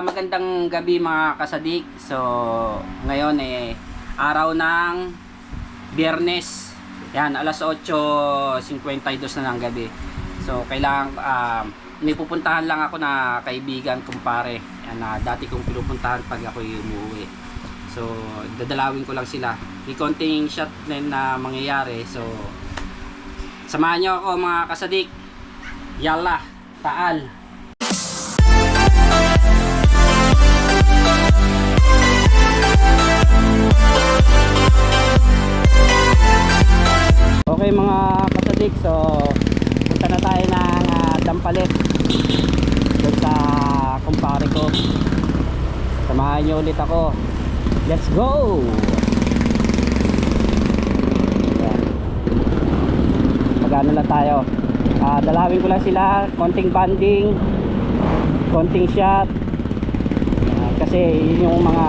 magandang gabi mga kasadik. So, ngayon araw ng Biyernes. Yan, alas 8:52 na ng gabi. So, kailangan may pupuntahan lang ako na kaibigan, kumpare. Yan, dati kong pinupuntahan pag ako'y umuwi. So, dadalawin ko lang sila. May konting shot na mangyayari. So, samahan nyo ako mga kasadik. Yalla, taal. Okay mga kasadik, so punta na tayo ng Dampalit doon sa kumpare ko. Samahan nyo ulit ako. Let's go! Magano na tayo. Dalawin ko lang sila, konting banding, konting shot, kasi yun yung mga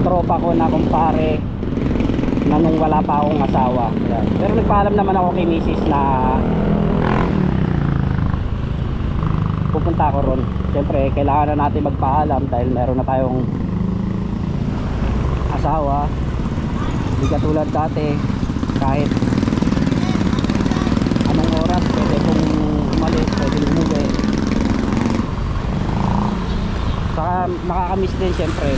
tropa ko na kumpare na nung wala pa akong asawa. Yan. Pero nagpaalam naman ako kay misis na pupunta ako ron. Siyempre kailangan na natin magpaalam dahil meron na tayong asawa. Hindi katulad dati, kahit anong oras pwede kong umalis, pwede umuwi. Saka nakakamiss din siyempre.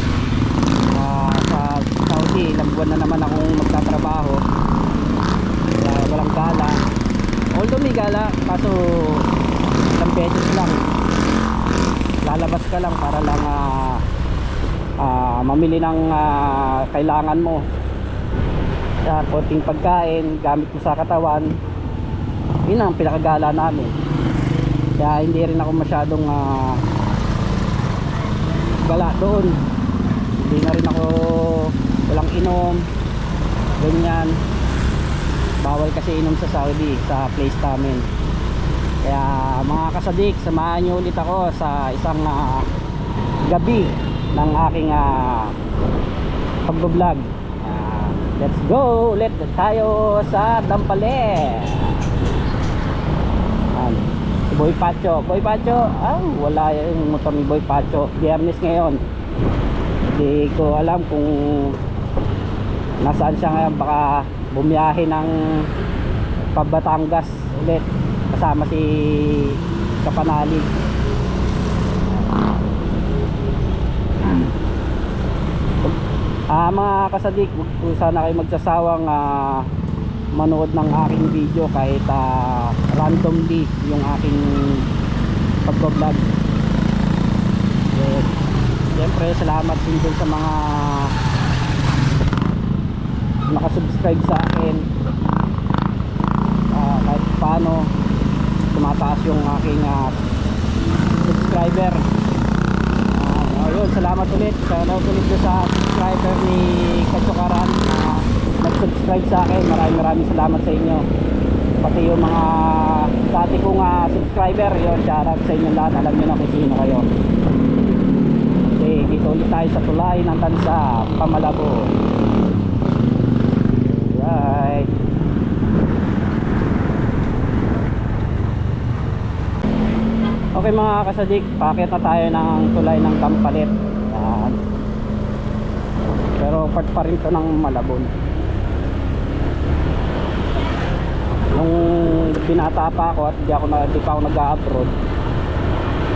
Sa Saudi, ilang buwan na naman akong magtatrabaho, walang gala. Although may gala, kaso ilang beses lang. Lalabas ka lang para lang mamili ng kailangan mo. Konting pagkain, gamit mo sa katawan. Yun ang pinakagala namin. Kaya hindi rin ako masyadong gala doon. Hindi na rin ako, walang inom, ganyan. Bawal kasi inom sa Saudi, sa place namin. Kaya mga kasadik, samahan nyo ulit ako sa isang gabi ng aking pag-vlog. Let's go ulit tayo sa Dampalit. Si Boy Pacho, wala yung motor ni Boy Pacho. Biyernes ngayon, hindi ko alam kung nasaan siya ngayon. Baka bumiyahe ng Batangas ulit kasama si Kapanali. Mga kasadik, sana kayo magsasawang manood ng aking video kahit randomly yung aking pag-vlog. Siyempre salamat din dun sa mga nakasubscribe sa akin. Kahit paano tumataas yung aking subscriber. Ayun, salamat ulit. Salamat ulit sa subscriber ni Katsukaran nag-subscribe sa akin. Maraming salamat sa inyo. Pati yung mga dati kong subscriber, yun, shoutout sa inyo lahat. Alam nyo na kung sino kayo. Dito ulit tayo sa tulay ng Tansa, Pamalabo. Right. Okay mga kasadik, paakit na tayo ng tulay ng Dampalit. Yan. Pero part pa rin to ng Malabon. Nung binata pa ako at di pa ako nag-a-abroad,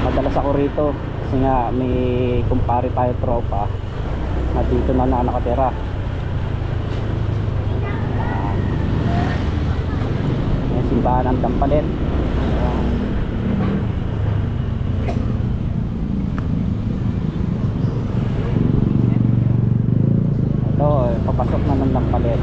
madalas ako rito. Kasi nga may kumpare tayo tropa na dito na nakatira. May simbahan ng Dampalit. Ito, papasok na ng Dampalit.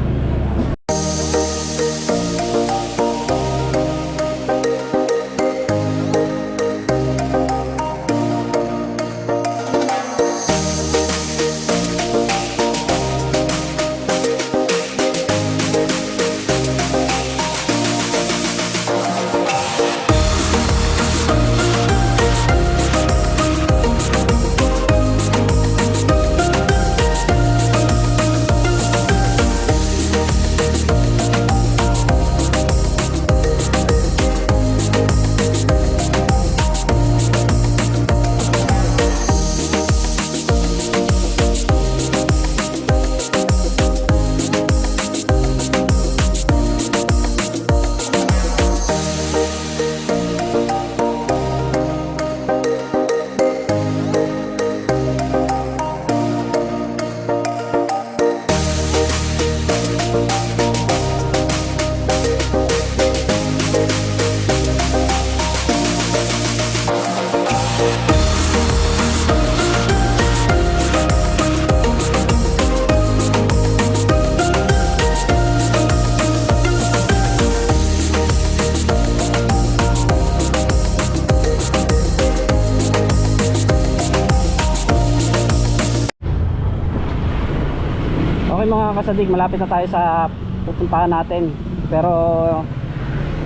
Ayun mga kasadig, malapit na tayo sa pupuntahan natin. Pero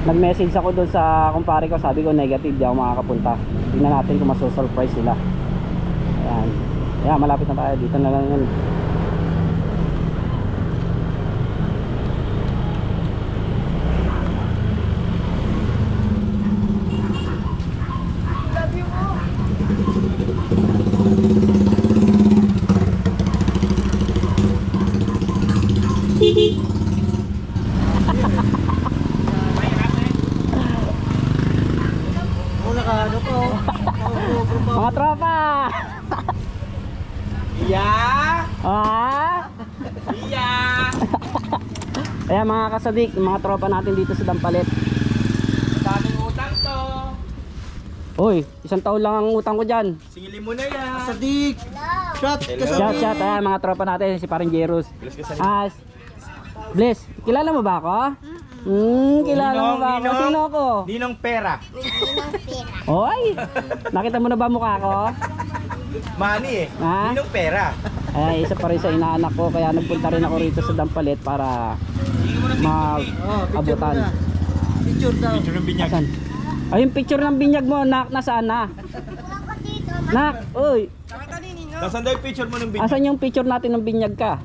nag-message ako doon sa kumpare ko, sabi ko negative, di ako makakapunta. Tingnan natin kung maso-surprise sila. Ayan. Ayan, malapit na tayo. Dito na lang yun. Mga tropa! Yeah! Ah! Yeah! Ayan mga kasadik, mga tropa natin dito sa Dampalit. Daming utang to. Uy, 1 taon lang ang utang ko dyan. Singilin mo na yan. Sadik! Shot! Shout, ayan mga tropa natin, si parang Jerus. Bless, kilala mo ba ako? Kilala mo ba ako? Sino ako? Ninong pera. Oy! Nakita mo na ba mukha ko? Money eh. Ha? Ninong pera. Ay, isa pa rin sa inaanak ko, kaya nagpunta rin ako rito sa Dampalit para mag-abutan. Picture daw. Picture ng binyag. Asan? Ay, yung picture ng binyag mo, nak, nasaan na? Nak, uy! Nasaan daw yung picture mo ng binyag? Asan yung picture natin ng binyag ka?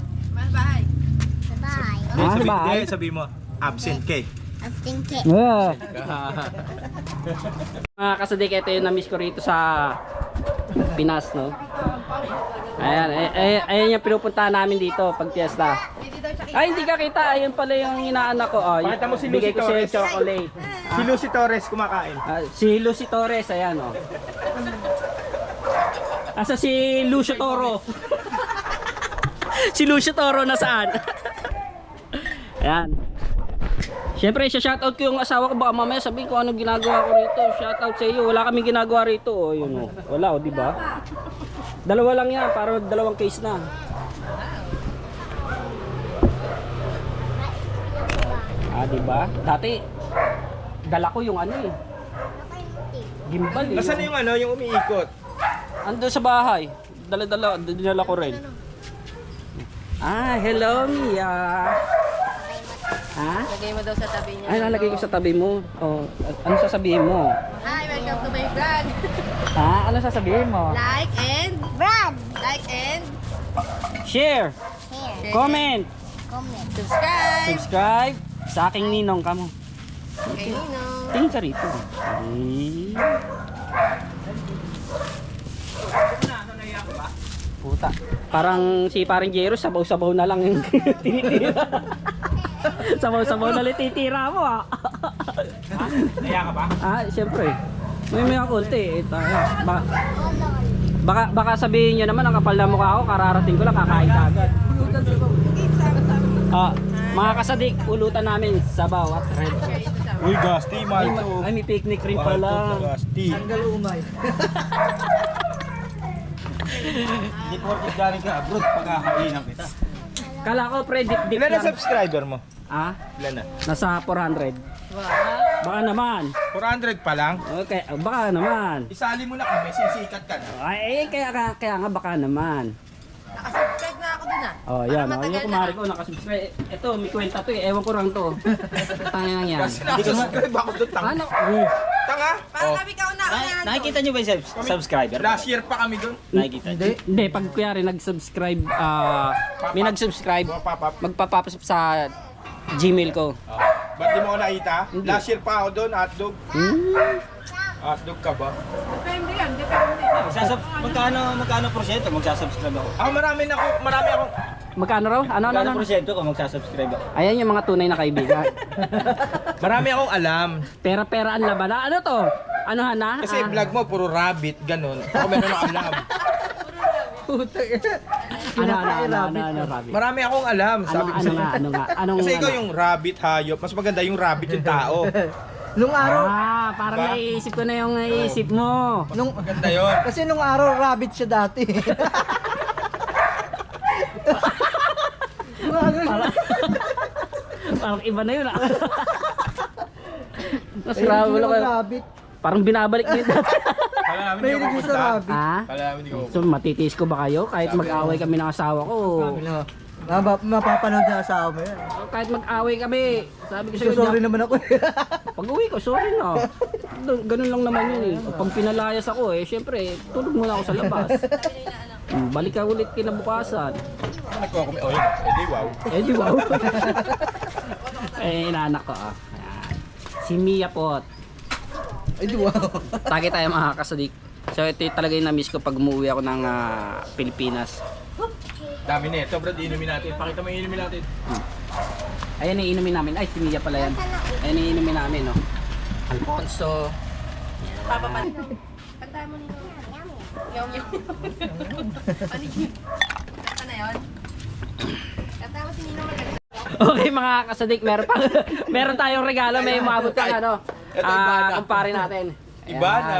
Ah, sa bahay? Sabi mo, absent ka eh. Mga kasadik, ito yung na-miss ko rito sa Pinas, no? Ayan, ayan yung pinupuntahan namin dito pag fiesta. Ay, hindi ka kita. Ayun pala yung inaanak ko. Oh, Pakita mo si bigay Lucy ko siya yung Torres. chocolate. Si Lucy Torres kumakain. Si Lucy Torres, ayan, oh. Asa si Lucio Toro? Si Lucio Toro nasaan? Ayan. Siyempre, shoutout ko yung asawa ko. Baka mamaya sabihin ko anong ginagawa ko rito. Shoutout sa iyo. Wala kaming ginagawa rito. Oh, yun, oh. Wala, oh, di ba? Dalawa lang yan. Para 2 case na. Ah, di ba? Dati, dala ko yung ano eh. Gimbal eh. Nasaan yung ano, yung umiikot? Ando sa bahay. Dinala ko rin. Ah, hello Mia. Ha? Lagay mo daw sa tabi niya. Ay, lalagay ko sa tabi mo. Oh, ano sasabihin mo? Hi, welcome to my vlog. Ha? Ano sasabihin mo? Like and Share, comment, subscribe. subscribe sa aking ninong kamo. Kay Ninong. Tingin ka rito. Ay. Puta. Parang si parang Jero, sabaw-sabaw na lang yung tinitira. Sabaw-sabaw na lang titira mo ah. Naya ka ba? Ah, siyempre. May konti. Baka sabihin nyo naman, ang kapal na mukha ko, kararating ko lang, kakain ka agad. Ah, mga kasadik, ulutan namin sabaw at red. Uy, Gasti, mahal to. Ay, may picnic rin pala. Gasti. Hindi ko orkid galing ka abroad, pagkakainan kita. Kala ko pre, dip-dip Ilan na lang. subscriber mo? Ah, Ilan na? nasa 400. Baka naman. 400 pa lang? Okay, baka naman. Isali mo na kami, sisikat ka na. Ay, kaya nga baka naman. Nakasubscribe na ako dun ah. Oh, yan. Oh, matagal yung kumari ko, nakasubscribe. Ito, may kwenta to eh. Ewan ko lang to. Tanga lang yan. Kasi nakasubscribe ako doon, tanga. Ano? Tanga? Parang kami kauna-unahan. Nakikita nyo ba yung subscriber? Last year pa kami doon. Nakikita nyo? Hindi, pag kuyari nag-subscribe, may nag-subscribe, Pop-up. magpapap sa Gmail ko. Ba't di mo ako nakita? Hindi. Last year pa ako doon, hotdog. Hotdog ka ba? Depende yan, depende. Magkano porsyento magsasubscribe ako? Ako marami akong Magkano raw? Ano? Magkano porsyento kung magsasubscribe ako? Ayan yung mga tunay na kaibigan. marami akong alam. Pera-pera ang laban. Ano to? Ano hana? Kasi vlog mo, puro rabbit, ganun. Ako meron akong alam. Ano, rabbit? Marami akong alam, sabi ko sa'yo. Anong Kasi ikaw yung rabbit hayop, mas maganda yung rabbit yung tao. Nung araw, parang Diba? naiisip ko na yung naiisip mo. Maganda yun. kasi nung araw rabbit siya dati. Parang iba na yun ah. Nasirabol ako. Rabbit. Parang binabalik mo yun dati. Kala namin hindi May ako naging sa pupunta. rabbit. Ha? Kala namin hindi ko So matitiis ko ba kayo? Kahit mag-away kami ng asawa ko. Mapapanood na asawa mo yan. Kahit mag-away kami, sabi ko sa'yo, Sorry naman ako. pag uwi ko, sorry na. Ganun lang naman yun eh. Pag pinalayas ako eh, syempre, tulog muna ako sa labas. Balik ka ulit kinabukasan. Nagkuha ko oh yun. Eh di wow. Eh di wow. Eh, inaanak ko ah. Ayan. Si Mia Pot. Ay, di wow. Tagay tayo mga kasadik. So ito talaga yung na-miss ko pag umuwi ako ng Pilipinas. Dami na eh. Ito Brad, inumin natin. Pakita mo yung inumin natin. Ayan yung inumin namin. Ay, si Mia pala yan. Ayan yung inumin namin, no. Alfonso. Kantahan mo nito. Yung. Ano yun? Kanta na yun? Kanta mo si Nino maganda. Okay mga kasadik, meron tayong regalo. May umabot ka ano. Kumpare natin. Iba na.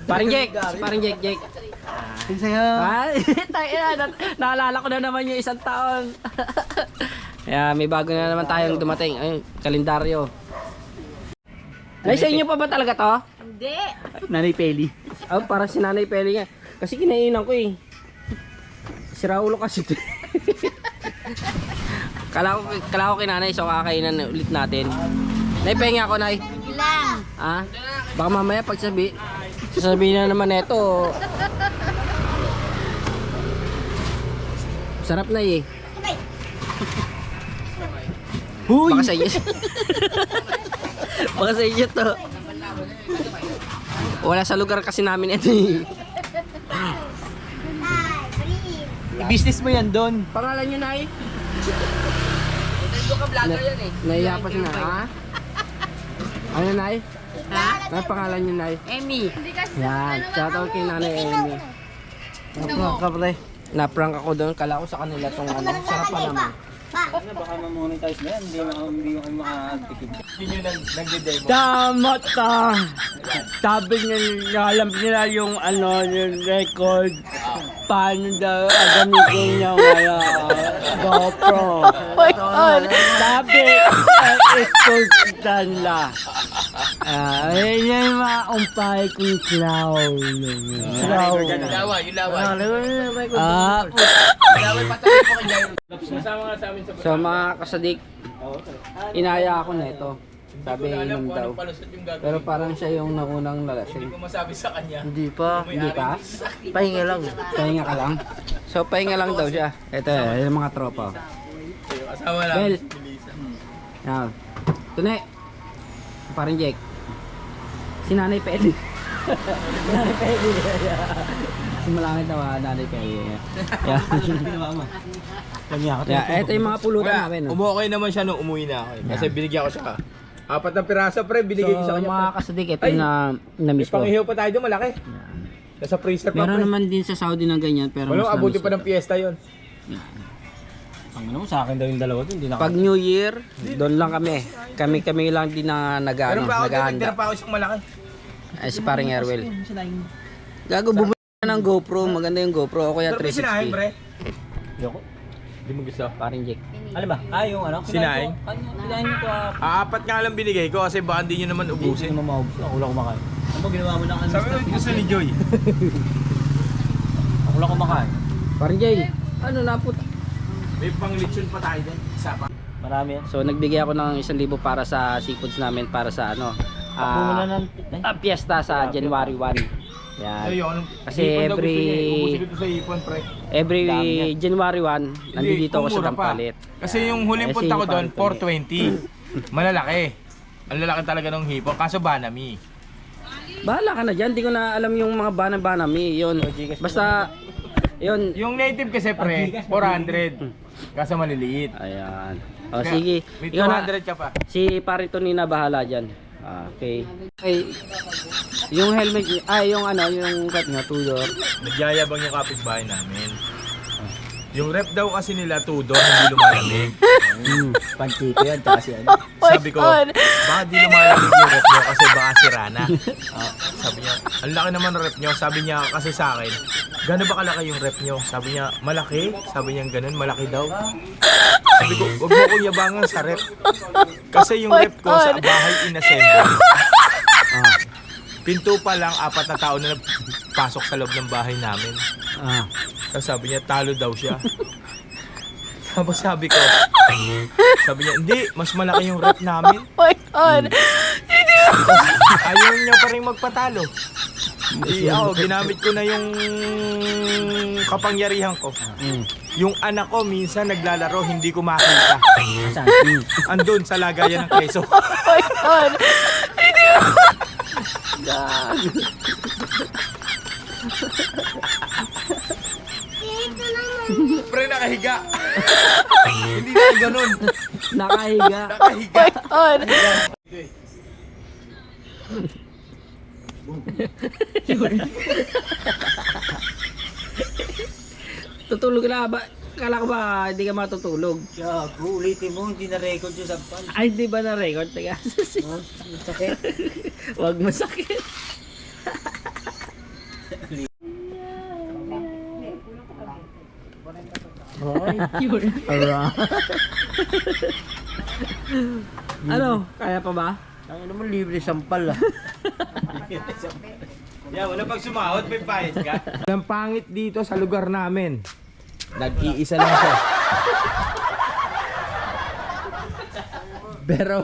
Paring Jake. Sa'yo. Ay, naalala ko na naman yung isang taon. Kaya may bago na naman tayong dumating. Ay, kalendaryo. Ay, sa inyo pa ba talaga to? Hindi. Nanay Peli. Oh, parang si Nanay Peli nga. Kasi kinainan ko eh. Si Raulo kasi ito. Kala ko kay Nanay, so kakainan ulit natin. Nay, pengi ako, Nay. Ilang. Ha? Baka mamaya pag sasabihin na naman ito. Sarap na eh. Huy! Baka sa inyo. Baka sa inyo to. Wala sa lugar kasi namin ito eh. Business mo yan doon. Pangalan nyo, Nay? Nandito ka vlogger yan eh. Naiya pa siya na, ha? Ano, Nay? Ha? Ano pangalan nyo, Nay? Emmy. Yan, shoutout kay Nanay Amy. Kapre. Na-prank ako doon, kala ko sa kanila tong ano, sarap pa naman. Baka ma-monetize na yan. Hindi ko makakatikim. Hindi nyo nagde-demo. Tama ta! Sabi niya, alam nila yung ano, yung record. Paano daw gamitin yung GoPro. Sabi, ikutan la. Ayun yung maumpay kong clown. Ilawan. Ah, Masama nga sa amin sa so mga kasadik, inaya ako na ito. Sabi inom daw. palusot yung gagawin. Pero parang siya yung naunang Hindi lalasing. ko masabi sa kanya. Hindi pa. Hindi pa? Pahinga lang. Pahinga ka lang? So pahinga lang daw siya. Ito yung mga tropa. Asawa lang. Bel. Yan. Tune. Parang Jake. Si Nanay Peli. Nanay Peli. Si malangit na Nanay Peli. Yeah. Yeah, ito yung mga pulutan namin. No? Umukay naman siya nung umuwi na ako. Kasi binigyan ko siya ka. 4 na piraso pre, binigay ko sa So kanya. mga kasadik, ito Ay, na na-miss ko. Pangihiw pa tayo doon, malaki. Nasa freezer pa Meron pre. naman din sa Saudi ng ganyan, pero Walang mas abuti na-miss pa ko. ng fiesta yun. Ang ano, sa akin daw yung dalawa doon. Hindi na Pag New Year, doon lang kami. Kami lang din na Meron pa ako doon, naghahanda. nagtira pa ako isang malaki. Ay, si paring Erwel. Gago, bumili ka ng GoPro. Maganda yung GoPro. O kaya Pero may sinahin 360. pre. Yoko. Hindi mo gusto. Paring Jake. Ano ba? Yung ano? Sinaing? Kinain ko Apat nga lang binigay ko kasi baka hindi nyo naman Hindi ubusin. naman maubos. Ako lang kumakain. Ano ba ginawa mo na kanina? Sabi mo gusto ni Joy. Ako lang kumakain. Paring Jake. Ano naput? May pang lechon pa tayo din. Isa pa. Marami yan. So nagbigay ako ng 1,000 para sa seafoods namin para sa ano. Ako muna ng... Piyesta sa January 1. Yan. Ayun. Kasi Hipon daw gusto every- niya eh. Ubusin dito sa hipon pre. Every Dami yan. January 1, nandito ako sa mura pa. Dampalit. Kasi yung huling Eh, punta ko sino doon, pa ito? 420. Malalaki. Ang lalaki talaga ng hipon. Kaso Banami. Bahala ka na dyan, di ko na alam yung mga banami yun. Basta, yun. Yung native kasi pre, 400. Kaso maliliit. Ayan. O Kaya, sige, May ikaw na, 200 ka pa. si Parito Nina bahala dyan. Okay. Okay. Yung helmet, yung ano, yung cut niya, Tudor. Nagyayabang yung kapitbahay namin. Yung rep daw kasi nila Tudor, hindi lumalamig. Pantito yan, tsaka si ano. Sabi ko, baka di lumalamig yung rep nyo kasi baka sira na. Sabi niya, ang laki naman ng rep nyo. Sabi niya kasi sa akin, gano'n ba kalaki yung rep nyo? Sabi niya, malaki. Sabi niya ganun, malaki daw. Sabi ko, huwag mo kong yabangan sa rep. Kasi yung rep ko sa bahay inassemble. Pinto pa lang, 4 na tao na pasok sa loob ng bahay namin. Ah. Tapos sabi niya, talo daw siya. Tapos sabi ko, sabi niya, hindi, mas malaki yung rep namin. Oh my God! Tapos ayaw niya pa rin magpatalo. Hindi ako, ginamit ko na yung kapangyarihan ko. Yung anak ko minsan naglalaro, hindi ko makita. Andun sa lagayan ng keso. Oh my God! Pre, nakahiga. Hindi na ganun. Nakahiga. Nakahiga. Oh my God! Tutulog na ba? Kala ko ba hindi ka matutulog? Gago, ulitin mo, hindi na-record yung sampal. Ay, di ba na-record? Teka. Sakit. Huwag masakit. Ano? Kaya pa ba? Ang naman libre sampal ah. Yeah, wala pag sumahod, may bayad ka. Ang pangit dito sa lugar namin. Nag-iisa lang siya. Pero,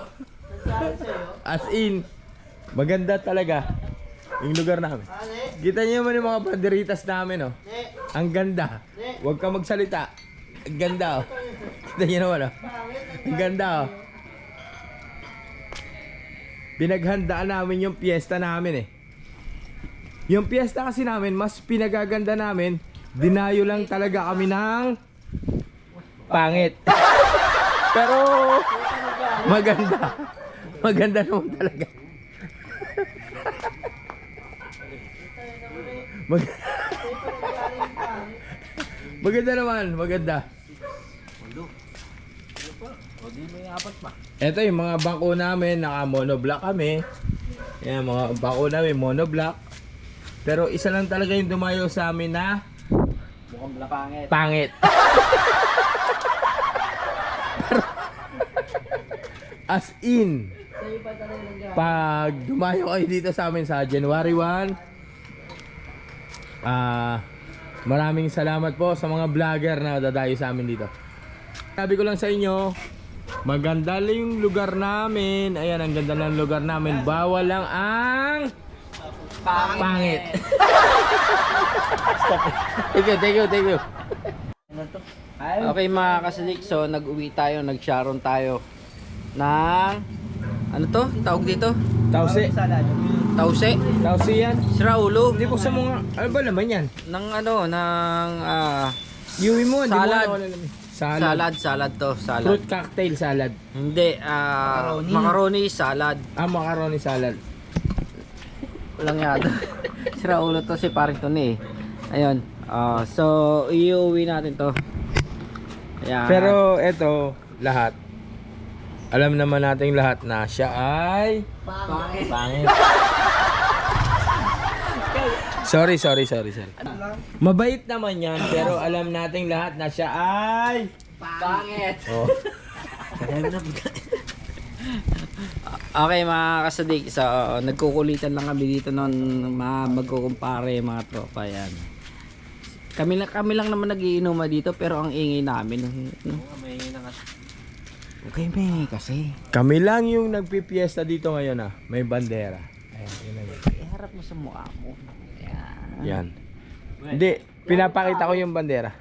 as in, maganda talaga yung lugar namin. Kita niyo naman yung mga banderitas namin, oh. Ang ganda. Huwag ka magsalita. Ang ganda, oh. Kita niyo naman, oh. Ang ganda, oh. Pinaghandaan namin yung piyesta namin, eh. Yung piyesta kasi namin, mas pinagaganda namin, dinayo lang talaga kami ng pangit. Pero maganda. Maganda naman talaga. Maganda naman, maganda. Ito yung mga bangko namin, naka monoblock kami. Yan, mga bangko namin, monoblock. Pero isa lang talaga yung dumayo sa amin na Mukhang pangit. pangit. Pero, as in, pag dumayo kayo dito sa amin sa January 1, maraming salamat po sa mga vlogger na dadayo sa amin dito. Sabi ko lang sa inyo, maganda lang yung lugar namin. Ayan, ang ganda ng lugar namin. Bawal lang ang pangit. Thank you. Okay mga kasadik, so nag-uwi tayo, nag-sharon tayo ng ano to? Tawag dito? Tause. Tause? Yan. Siraulo? Hindi po sa mga, ano ba naman yan? Ng ano, ng Yui mo, hindi mo Salad. ano naman. Salad. salad to, salad. Fruit cocktail salad. Hindi, macaroni salad. Macaroni salad. Walang yata. Siraulo to si paring to ni. Ayun. So iuwi natin to. Ayan. Pero eto, lahat. Alam naman nating lahat na siya ay pangit. Sorry. Mabait naman yan, pero alam nating lahat na siya ay pangit. Oh. Okay mga kasadik, so nagkukulitan lang kami dito noon, magkukumpare mga tropa yan. Kami lang naman nagiinuman dito pero ang ingay namin. Okay, may kasi. Kami lang yung nagpipiesta dito ngayon ah. May bandera. Ayan, yun na yun. Iharap mo sa mukha mo. Yan. Hindi, pinapakita ko yung bandera.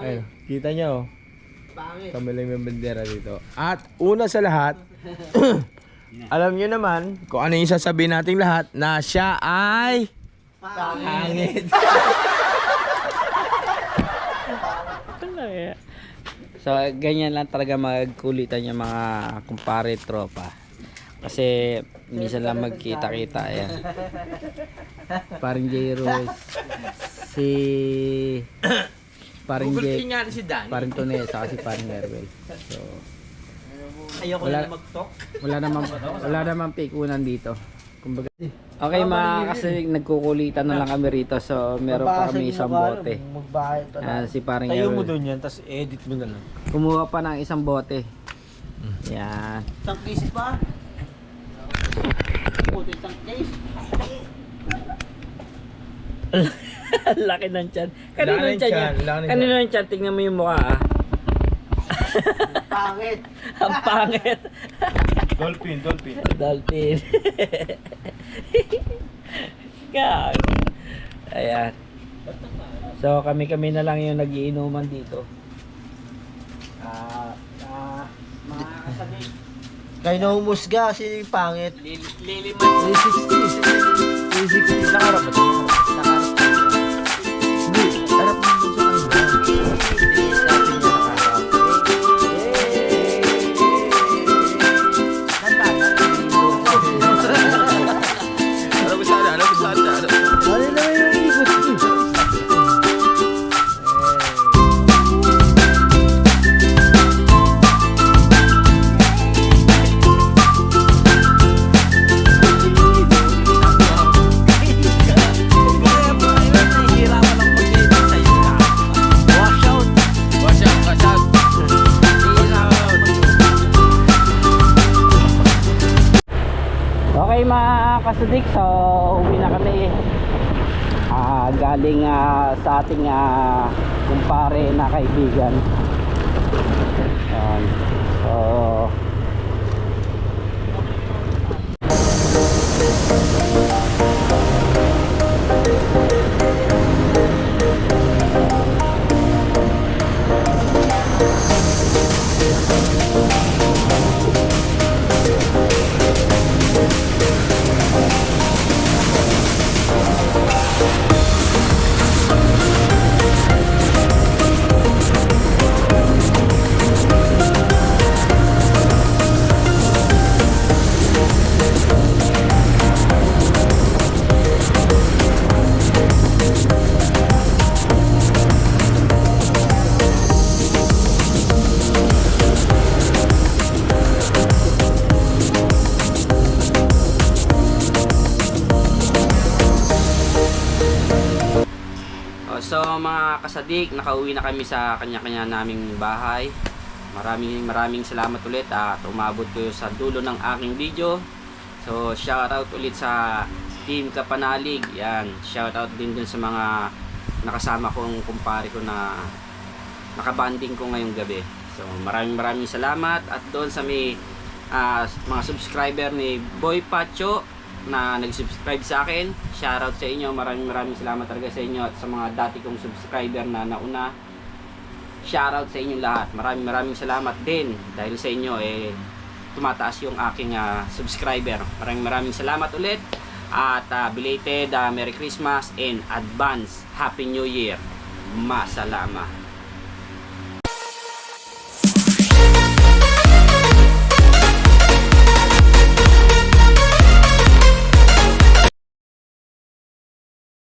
Ayun, kita nyo. Kami lang yung bandera dito. At una sa lahat, alam nyo naman kung ano yung sasabihin nating lahat na siya ay pangit. So ganyan lang talaga magkulitan yung mga kumpare tropa. Kasi minsan lang magkita-kita ayan. Paring J. Rose, si paring J, si Dan. paring Tone, saka si paring Erwel. So Ayoko Wala- na mag-talk. wala naman pikunan dito. Kumbaga. Okay mga kasi nagkukulitan na lang kami rito. So meron pa kami isang bote. Magbayad pa na. Si paring Tayo mo Erwel. doon yan, tapos edit mo na lang. Kumuha pa ng isang bote. Yan. Isang case pa? Puto isang case. Laki ng tiyan. Kanino Laki ng ng tiyan tiyan, niya? laki ng Kanino ng tiyan? Tingnan mo yung mukha ah. Pangit. Ang pangit. Dolphin, dolphin. Dolphin. Gag. Ayan. So kami-kami na lang yung nagiinuman dito. Mga kasabi. Kayo na humusga kasi pangit. Liliman. 360. 360. Nakarap ba ito? Nakarap ba ito? Hindi. Harap mo dun sa kanila. Sabi niya nakarap. Kanta na. Alam mo sana, alam mo sana. Ano naman yung ikot ko? Watch out, watch out. Okay mga kasudik, so uwi na kami. Galing sa ating kumpare na kaibigan. Ayan. So So mga kasadik, nakauwi na kami sa kanya-kanya naming bahay. Maraming salamat ulit at umabot kayo sa dulo ng aking video. So shoutout ulit sa Team Kapanalig. Yan, shoutout din dun sa mga nakasama kong kumpare ko na nakabanding ko ngayong gabi. So maraming salamat at doon sa may mga subscriber ni Boy Pacho na nag-subscribe sa akin, shoutout sa inyo. Maraming salamat talaga sa inyo at sa mga dati kong subscriber na nauna. Shoutout sa inyo lahat. Maraming salamat din dahil sa inyo tumataas yung aking subscriber. Maraming salamat ulit at belated Merry Christmas and advance Happy New Year. Masalama.